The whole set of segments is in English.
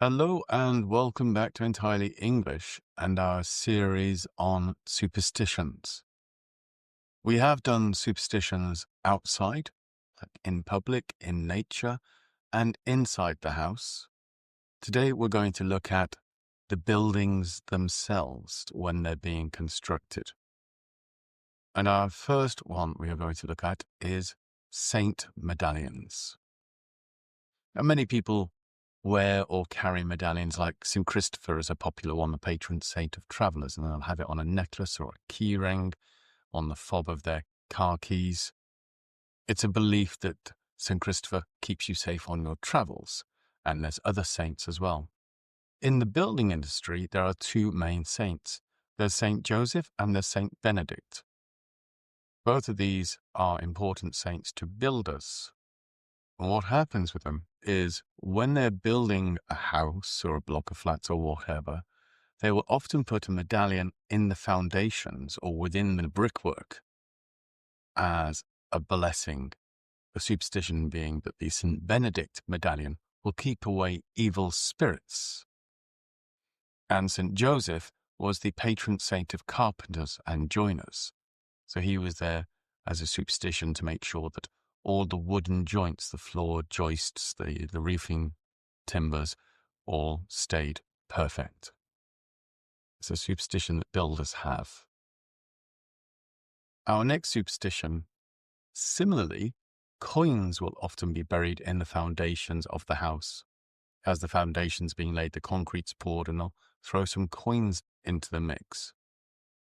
Hello and welcome back to Entirely English and our series on superstitions. We have done superstitions outside, like in public, in nature, and inside the house. Today we're going to look at the buildings themselves when they're being constructed. And our first one we are going to look at is saint medallions. Now, many people wear or carry medallions, like St. Christopher is a popular one, the patron saint of travellers, and they'll have it on a necklace or a key ring, on the fob of their car keys. It's a belief that St. Christopher keeps you safe on your travels, and there's other saints as well. In the building industry, there are two main saints. There's St. Joseph and there's St. Benedict. Both of these are important saints to builders. And what happens with them is when they're building a house or a block of flats or whatever, they will often put a medallion in the foundations or within the brickwork as a blessing. The superstition being that the St. Benedict medallion will keep away evil spirits. And St. Joseph was the patron saint of carpenters and joiners. So he was there as a superstition to make sure that all the wooden joints, the floor joists, the roofing timbers, all stayed perfect. It's a superstition that builders have. Our next superstition, similarly, coins will often be buried in the foundations of the house. As the foundation's being laid, the concrete's poured, and they'll throw some coins into the mix.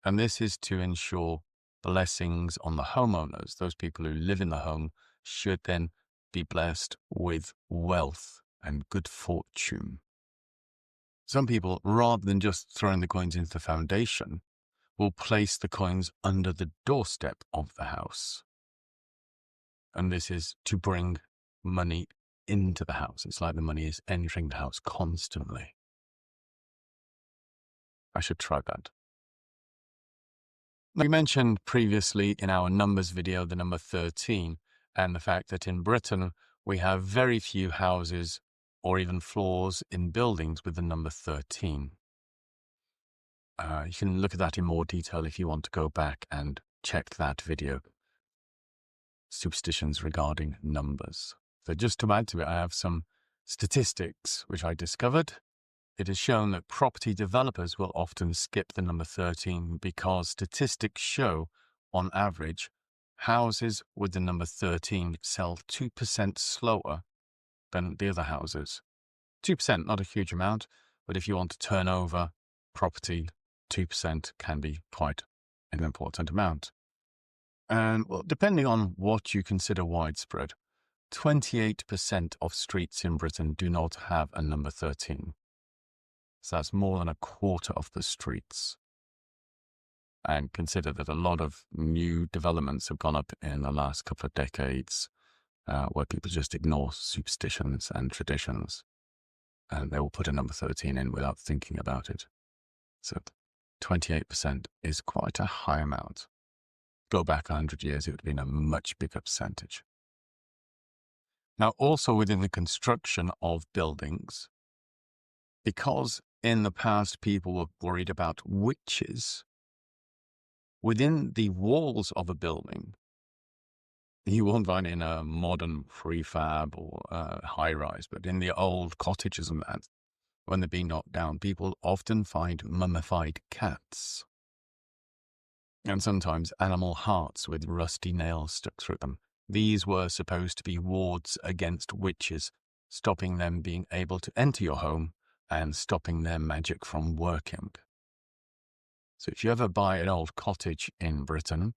And this is to ensure blessings on the homeowners. Those people who live in the home should then be blessed with wealth and good fortune. Some people, rather than just throwing the coins into the foundation, will place the coins under the doorstep of the house. And this is to bring money into the house. It's like the money is entering the house constantly. I should try that. We mentioned previously in our numbers video the number 13 and the fact that in Britain we have very few houses or even floors in buildings with the number 13. You can look at that in more detail if you want to go back and check that video. Superstitions regarding numbers. So just to add to it, I have some statistics which I discovered. It is shown that property developers will often skip the number 13 because statistics show, on average, houses with the number 13 sell 2% slower than the other houses. 2%, not a huge amount, but if you want to turn over property, 2% can be quite an important amount. And well, depending on what you consider widespread, 28% of streets in Britain do not have a number 13. So that's more than a quarter of the streets. And consider that a lot of new developments have gone up in the last couple of decades where people just ignore superstitions and traditions. And they will put a number 13 in without thinking about it. So 28% is quite a high amount. Go back 100 years, it would have been a much bigger percentage. Now, also within the construction of buildings, because in the past people were worried about witches, within the walls of a building, you won't find in a modern prefab or high-rise, but in the old cottages and that, when they're being knocked down, people often find mummified cats. And sometimes animal hearts with rusty nails stuck through them. These were supposed to be wards against witches, stopping them being able to enter your home and stopping their magic from working. So if you ever buy an old cottage in Britain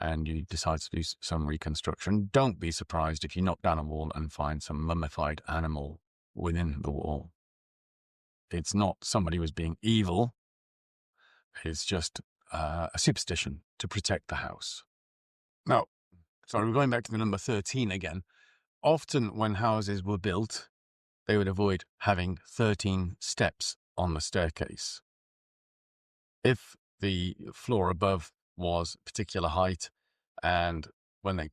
and you decide to do some reconstruction, don't be surprised if you knock down a wall and find some mummified animal within the wall. It's not somebody who's being evil. It's just a superstition to protect the house. Now, sorry, we're going back to the number 13 again. Often when houses were built, they would avoid having 13 steps on the staircase. If the floor above was a particular height, and when they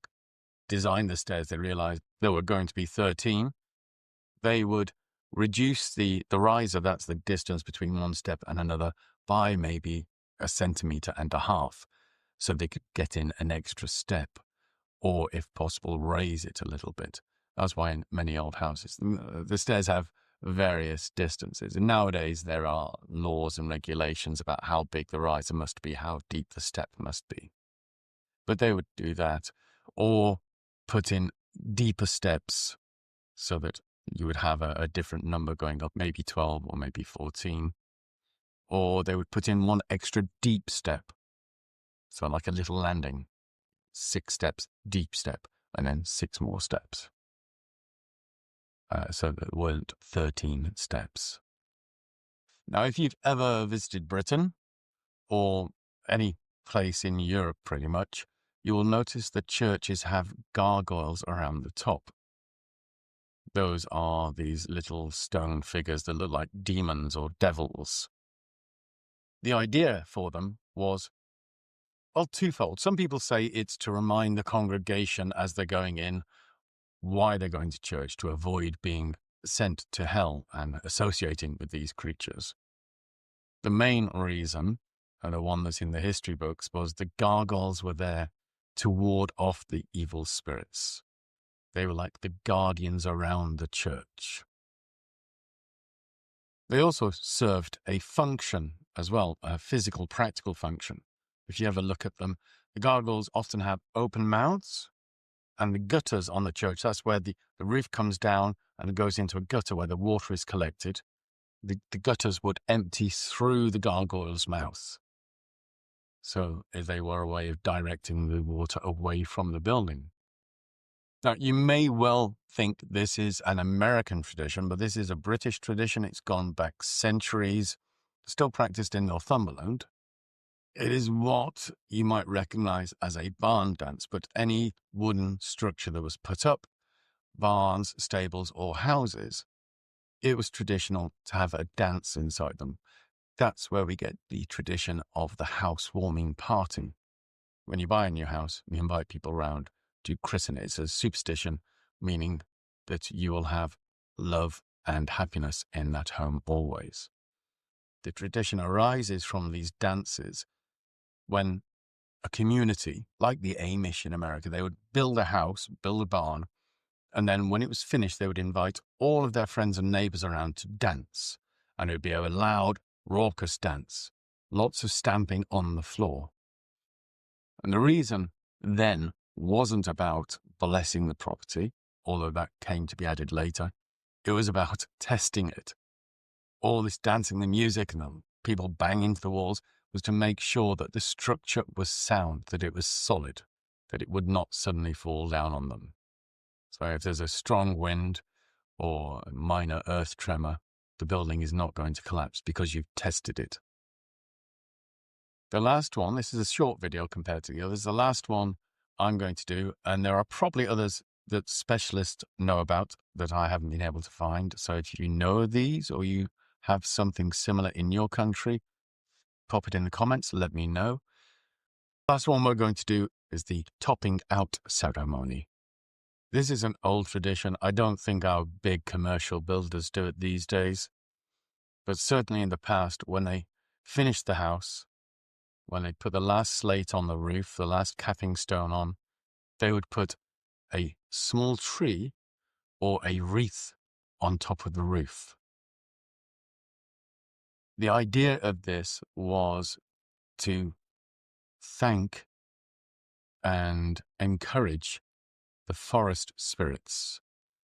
designed the stairs, they realized there were going to be 13, they would reduce the riser, that's the distance between one step and another, by maybe 1.5 centimeters, so they could get in an extra step, or if possible, raise it a little bit. That's why in many old houses, the stairs have various distances. And nowadays there are laws and regulations about how big the riser must be, how deep the step must be. But they would do that, or put in deeper steps so that you would have a different number going up, maybe 12 or maybe 14. Or they would put in one extra deep step. So like a little landing, 6 steps, deep step, and then 6 more steps. So there weren't 13 steps. Now, if you've ever visited Britain or any place in Europe pretty much, you will notice that churches have gargoyles around the top. Those are these little stone figures that look like demons or devils. The idea for them was, well, twofold. Some people say it's to remind the congregation as they're going in why they're going to church, to avoid being sent to hell and associating with these creatures. The main reason, and the one that's in the history books, was the gargoyles were there to ward off the evil spirits. They were like the guardians around the church. They also served a function as well, a physical, practical function. If you ever look at them, the gargoyles often have open mouths, and the gutters on the church, that's where the roof comes down and it goes into a gutter where the water is collected. The gutters would empty through the gargoyle's mouth. So they were a way of directing the water away from the building. Now, you may well think this is an American tradition, but this is a British tradition. It's gone back centuries, still practiced in Northumberland. It is what you might recognize as a barn dance, but any wooden structure that was put up, barns, stables, or houses, it was traditional to have a dance inside them. That's where we get the tradition of the housewarming party. When you buy a new house, you invite people around to christen it. It's a superstition, meaning that you will have love and happiness in that home always. The tradition arises from these dances when a community, like the Amish in America, they would build a house, build a barn, and then when it was finished, they would invite all of their friends and neighbors around to dance. And it would be a loud, raucous dance, lots of stamping on the floor. And the reason then wasn't about blessing the property, although that came to be added later. It was about testing it. All this dancing, the music, and the people banging into the walls was to make sure that the structure was sound, that it was solid, that it would not suddenly fall down on them. So if there's a strong wind or a minor earth tremor, the building is not going to collapse because you've tested it. The last one, this is a short video compared to the others, the last one I'm going to do, and there are probably others that specialists know about that I haven't been able to find. So if you know these or you have something similar in your country, pop it in the comments, let me know. Last one we're going to do is the topping out ceremony. This is an old tradition. I don't think our big commercial builders do it these days, but certainly in the past, when they finished the house, when they put the last slate on the roof, the last capping stone on, they would put a small tree or a wreath on top of the roof. The idea of this was to thank and encourage the forest spirits.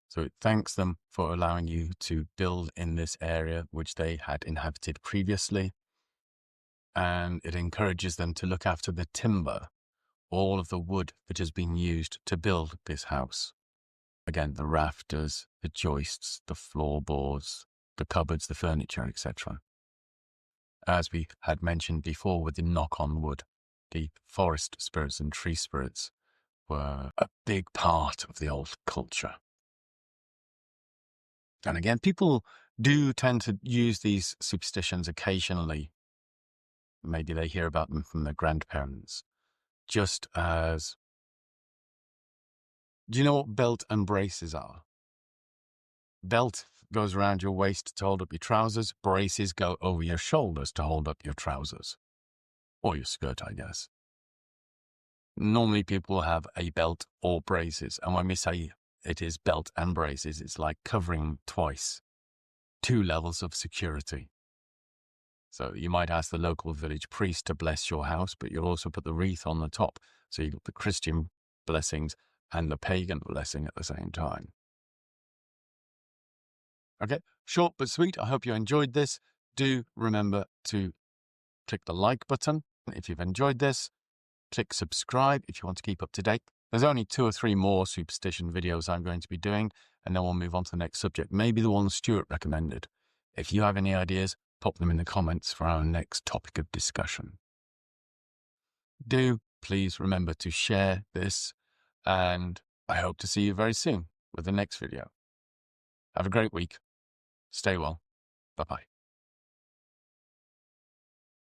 So it thanks them for allowing you to build in this area which they had inhabited previously. And it encourages them to look after the timber, all of the wood that has been used to build this house. Again, the rafters, the joists, the floorboards, the cupboards, the furniture, etc. As we had mentioned before with the knock on wood, the forest spirits and tree spirits were a big part of the old culture. And again, people do tend to use these superstitions occasionally. Maybe they hear about them from their grandparents. Just as, do you know what belt and braces are? Belt goes around your waist to hold up your trousers. Braces go over your shoulders to hold up your trousers. Or your skirt, I guess. Normally people have a belt or braces. And when we say it is belt and braces, it's like covering twice. 2 levels of security. So you might ask the local village priest to bless your house, but you'll also put the wreath on the top. So you've got the Christian blessings and the pagan blessing at the same time. Okay, short but sweet. I hope you enjoyed this. Do remember to click the like button if you've enjoyed this. Click subscribe if you want to keep up to date. There's only 2 or 3 more superstition videos I'm going to be doing, and then we'll move on to the next subject, maybe the one Stuart recommended. If you have any ideas, pop them in the comments for our next topic of discussion. Do please remember to share this, and I hope to see you very soon with the next video. Have a great week. Stay well. Bye-bye.